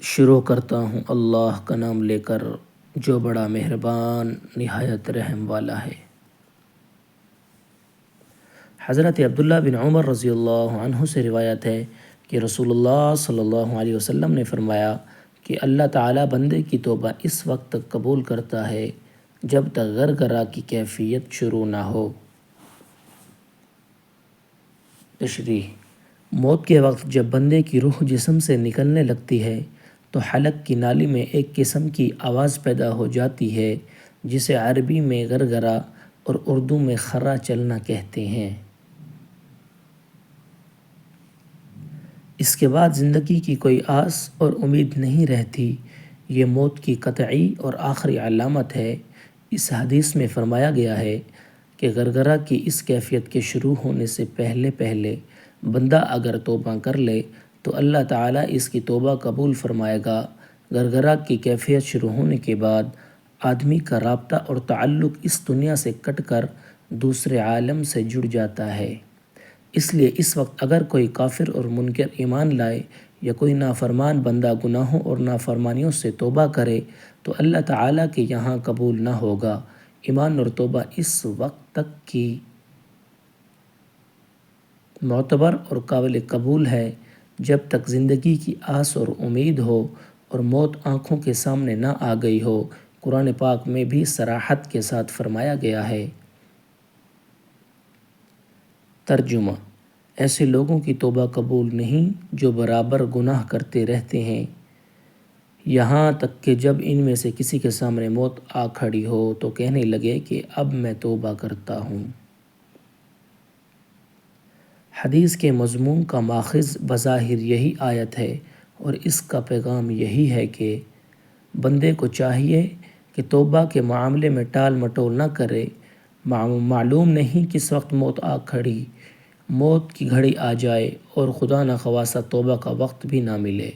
شروع کرتا ہوں اللہ کا نام لے کر جو بڑا مہربان نہایت رحم والا ہے۔ حضرت عبداللہ بن عمر رضی اللہ عنہ سے روایت ہے کہ رسول اللہ صلی اللہ علیہ وسلم نے فرمایا کہ اللہ تعالیٰ بندے کی توبہ اس وقت تک قبول کرتا ہے جب تک غرغرہ کی کیفیت شروع نہ ہو۔ تشریح: موت کے وقت جب بندے کی روح جسم سے نکلنے لگتی ہے تو حلق کی نالی میں ایک قسم کی آواز پیدا ہو جاتی ہے جسے عربی میں غرغرہ اور اردو میں خرا چلنا کہتے ہیں۔ اس کے بعد زندگی کی کوئی آس اور امید نہیں رہتی۔ یہ موت کی قطعی اور آخری علامت ہے۔ اس حدیث میں فرمایا گیا ہے کہ غرغرہ کی اس کیفیت کے شروع ہونے سے پہلے بندہ اگر توبہ کر لے تو اللہ تعالیٰ اس کی توبہ قبول فرمائے گا۔ غرغرہ کی کیفیت شروع ہونے کے بعد آدمی کا رابطہ اور تعلق اس دنیا سے کٹ کر دوسرے عالم سے جڑ جاتا ہے۔ اس لیے اس وقت اگر کوئی کافر اور منکر ایمان لائے یا کوئی نافرمان بندہ گناہوں اور نافرمانیوں سے توبہ کرے تو اللہ تعالیٰ کے یہاں قبول نہ ہوگا۔ ایمان اور توبہ اس وقت تک کی معتبر اور قابل قبول ہے جب تک زندگی کی آس اور امید ہو اور موت آنکھوں کے سامنے نہ آ گئی ہو۔ قرآن پاک میں بھی صراحت کے ساتھ فرمایا گیا ہے۔ ترجمہ: ایسے لوگوں کی توبہ قبول نہیں جو برابر گناہ کرتے رہتے ہیں یہاں تک کہ جب ان میں سے کسی کے سامنے موت آ کھڑی ہو تو کہنے لگے کہ اب میں توبہ کرتا ہوں۔ حدیث کے مضمون کا ماخذ بظاہر یہی آیت ہے اور اس کا پیغام یہی ہے کہ بندے کو چاہیے کہ توبہ کے معاملے میں ٹال مٹول نہ کرے۔ معلوم نہیں کس وقت موت کی گھڑی آ جائے اور خدا نخواستہ توبہ کا وقت بھی نہ ملے۔